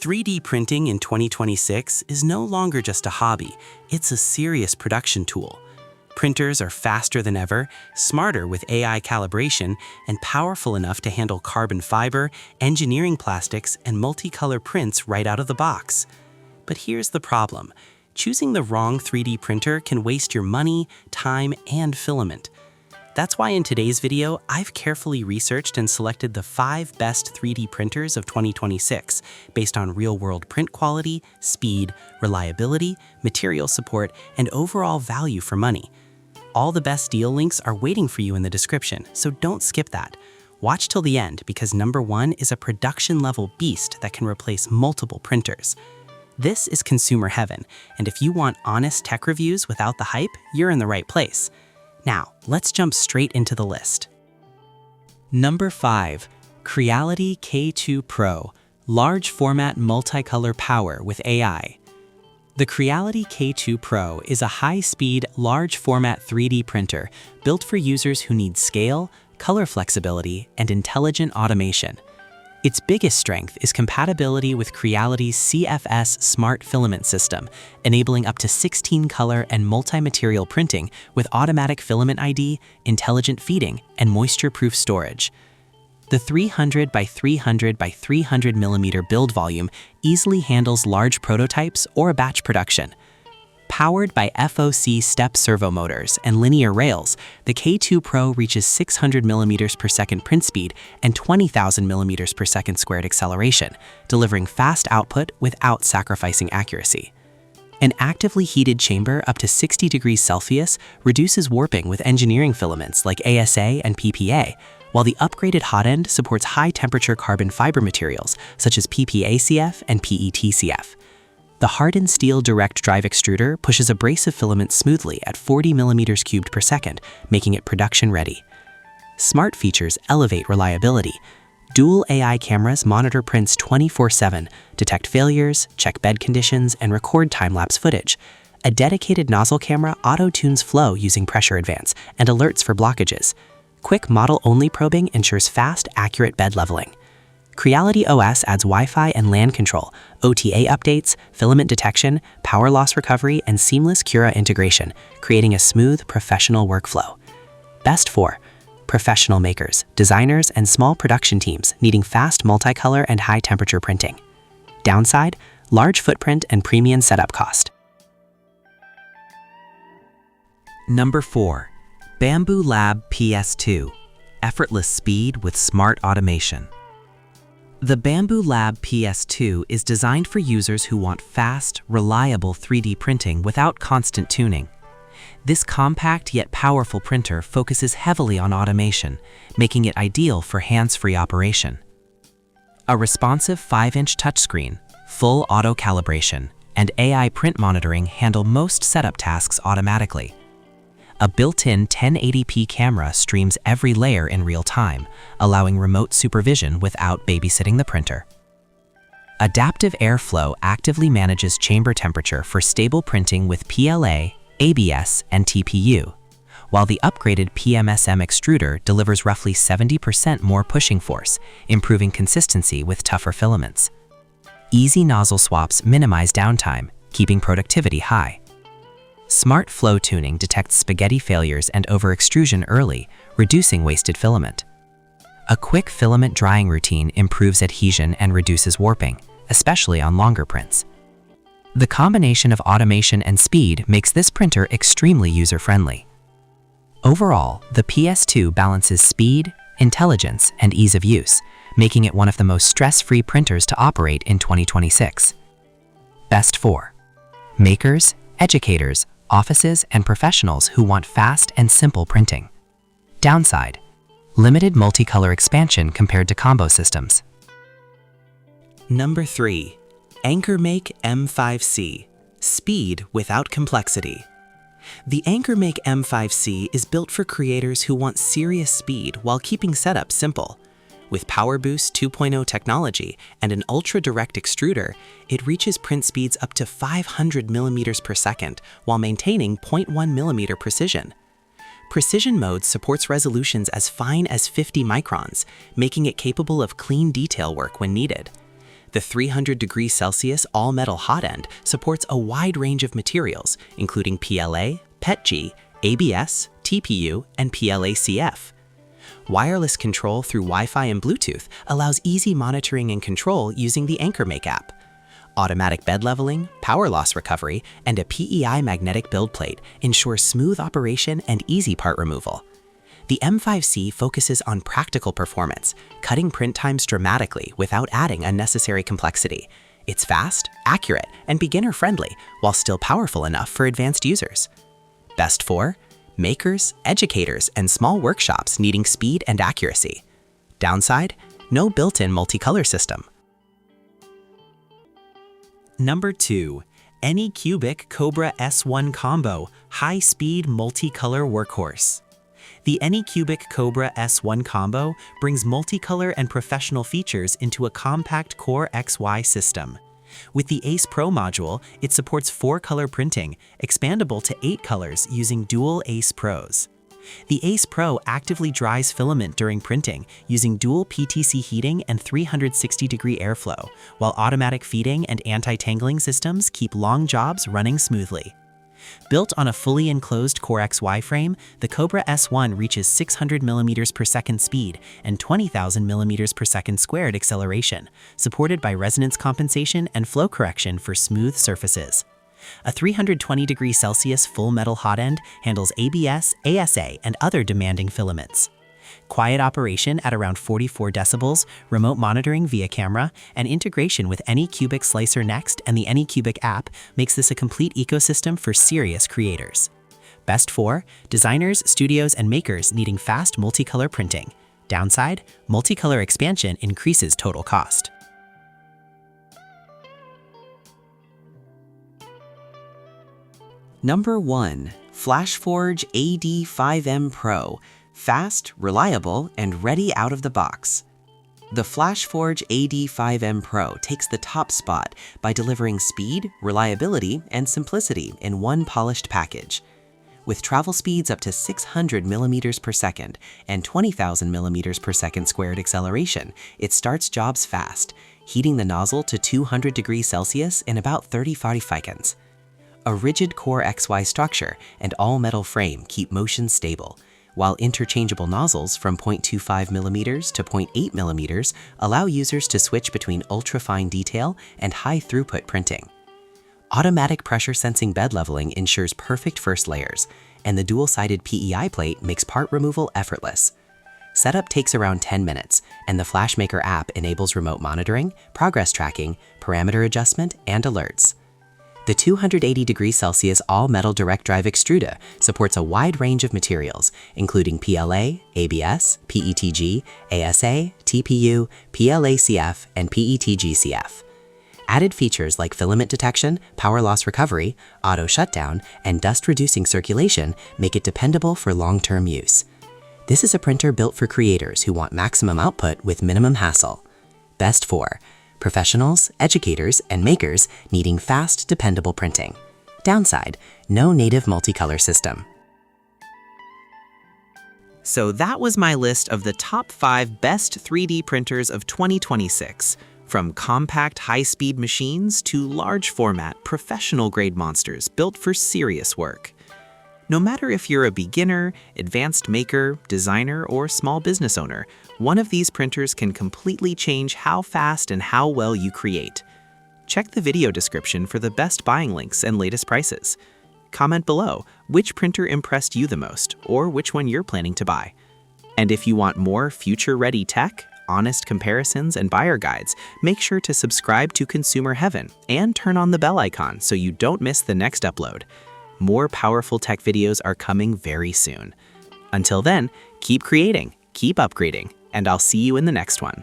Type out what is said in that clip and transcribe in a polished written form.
3D printing in 2026 is no longer just a hobby, it's a serious production tool. Printers are faster than ever, smarter with AI calibration, and powerful enough to handle carbon fiber, engineering plastics, and multicolor prints right out of the box. But here's the problem. Choosing the wrong 3D printer can waste your money, time, and filament. That's why in today's video, I've carefully researched and selected the 5 best 3D printers of 2026 based on real-world print quality, speed, reliability, material support, and overall value for money. All the best deal links are waiting for you in the description, so don't skip that. Watch till the end because number 1 is a production-level beast that can replace multiple printers. This is consumer heaven, and if you want honest tech reviews without the hype, you're in the right place. Now, let's jump straight into the list. Number 5. Creality K2 Pro, Large Format Multicolor Power with AI. The Creality K2 Pro is a high-speed, large-format 3D printer built for users who need scale, color flexibility, and intelligent automation. Its biggest strength is compatibility with Creality's CFS Smart Filament System, enabling up to 16-color and multi-material printing with automatic filament ID, intelligent feeding, and moisture-proof storage. The 300 by 300 by 300 millimeter build volume easily handles large prototypes or batch production. Powered by FOC step servo motors and linear rails, the K2 Pro reaches 600 mm per second print speed and 20,000 mm per second squared acceleration, delivering fast output without sacrificing accuracy. An actively heated chamber up to 60 degrees Celsius reduces warping with engineering filaments like ASA and PPA, while the upgraded hot end supports high-temperature carbon fiber materials such as PPACF and PETCF. The hardened steel direct drive extruder pushes abrasive filament smoothly at 40 mm cubed per second, making it production ready. Smart features elevate reliability. Dual AI cameras monitor prints 24/7, detect failures, check bed conditions, and record time-lapse footage. A dedicated nozzle camera auto-tunes flow using pressure advance and alerts for blockages. Quick model-only probing ensures fast, accurate bed leveling. Creality OS adds Wi-Fi and LAN control, OTA updates, filament detection, power loss recovery, and seamless Cura integration, creating a smooth, professional workflow. Best for professional makers, designers, and small production teams needing fast multicolor and high-temperature printing. Downside, large footprint and premium setup cost. Number 4. Bamboo Lab PS2, Effortless Speed with Smart Automation. The Bamboo Lab PS2 is designed for users who want fast, reliable 3D printing without constant tuning. This compact yet powerful printer focuses heavily on automation, making it ideal for hands-free operation. A responsive 5-inch touchscreen, full auto calibration, and AI print monitoring handle most setup tasks automatically. A built-in 1080p camera streams every layer in real time, allowing remote supervision without babysitting the printer. Adaptive airflow actively manages chamber temperature for stable printing with PLA, ABS, and TPU, while the upgraded PMSM extruder delivers roughly 70% more pushing force, improving consistency with tougher filaments. Easy nozzle swaps minimize downtime, keeping productivity high. Smart flow tuning detects spaghetti failures and overextrusion early, reducing wasted filament. A quick filament drying routine improves adhesion and reduces warping, especially on longer prints. The combination of automation and speed makes this printer extremely user-friendly. Overall, the PS2 balances speed, intelligence, and ease of use, making it one of the most stress-free printers to operate in 2026. Best for makers, educators, offices, and professionals who want fast and simple printing. Downside, limited multicolor expansion compared to combo systems. Number 3. AnchorMake M5C, Speed without complexity. The AnchorMake M5C is built for creators who want serious speed while keeping setup simple. With PowerBoost 2.0 technology and an ultra-direct extruder, it reaches print speeds up to 500 mm per second while maintaining 0.1 mm precision. Precision Mode supports resolutions as fine as 50 microns, making it capable of clean detail work when needed. The 300 degrees Celsius all-metal hot end supports a wide range of materials, including PLA, PETG, ABS, TPU, and PLACF. Wireless control through Wi-Fi and Bluetooth allows easy monitoring and control using the AnchorMake app. Automatic bed leveling, power loss recovery, and a PEI magnetic build plate ensure smooth operation and easy part removal. The M5C focuses on practical performance, cutting print times dramatically without adding unnecessary complexity. It's fast, accurate, and beginner-friendly, while still powerful enough for advanced users. Best for makers, educators, and small workshops needing speed and accuracy. Downside, no built-in multicolor system. Number 2. AnyCubic Cobra S1 Combo High-Speed Multicolor Workhorse. The AnyCubic Cobra S1 Combo brings multicolor and professional features into a compact Core XY system. With the Ace Pro module, it supports 4-color printing, expandable to 8 colors using dual Ace Pros. The Ace Pro actively dries filament during printing using dual PTC heating and 360-degree airflow, while automatic feeding and anti-tangling systems keep long jobs running smoothly. Built on a fully enclosed Core XY frame, the Cobra S1 reaches 600 mm per second speed and 20,000 mm per second squared acceleration, supported by resonance compensation and flow correction for smooth surfaces. A 320 degrees Celsius full metal hot end handles ABS, ASA, and other demanding filaments. Quiet operation at around 44 decibels, remote monitoring via camera, and integration with AnyCubic Slicer Next and the AnyCubic app makes this a complete ecosystem for serious creators. Best for designers, studios, and makers needing fast multicolor printing. Downside, multicolor expansion increases total cost. Number 1. FlashForge AD5M Pro. Fast, reliable, and ready out of the box. The FlashForge AD5M Pro takes the top spot by delivering speed, reliability, and simplicity in one polished package. With travel speeds up to 600 mm per second and 20,000 mm per second squared acceleration, it starts jobs fast, heating the nozzle to 200 degrees Celsius in about 30-40 seconds. A rigid Core XY structure and all-metal frame keep motion stable, while interchangeable nozzles from 0.25 mm to 0.8 mm allow users to switch between ultra-fine detail and high-throughput printing. Automatic pressure-sensing bed leveling ensures perfect first layers, and the dual-sided PEI plate makes part removal effortless. Setup takes around 10 minutes, and the FlashMaker app enables remote monitoring, progress tracking, parameter adjustment, and alerts. The 280 degrees Celsius all-metal direct drive extruder supports a wide range of materials, including PLA, ABS, PETG, ASA, TPU, PLACF, and PETG-CF. Added features like filament detection, power loss recovery, auto shutdown, and dust-reducing circulation make it dependable for long-term use. This is a printer built for creators who want maximum output with minimum hassle. Best for professionals, educators, and makers needing fast, dependable printing. Downside, no native multicolor system. So that was my list of the top 5 best 3D printers of 2026, from compact high-speed machines to large-format, professional-grade monsters built for serious work. No matter if you're a beginner, advanced maker, designer, or small business owner, one of these printers can completely change how fast and how well you create. Check the video description for the best buying links and latest prices. Comment below which printer impressed you the most, or which one you're planning to buy. And if you want more future-ready tech, honest comparisons, and buyer guides, make sure to subscribe to Consumer Heaven and turn on the bell icon so you don't miss the next upload. More powerful tech videos are coming very soon. Until then, keep creating, keep upgrading, and I'll see you in the next one.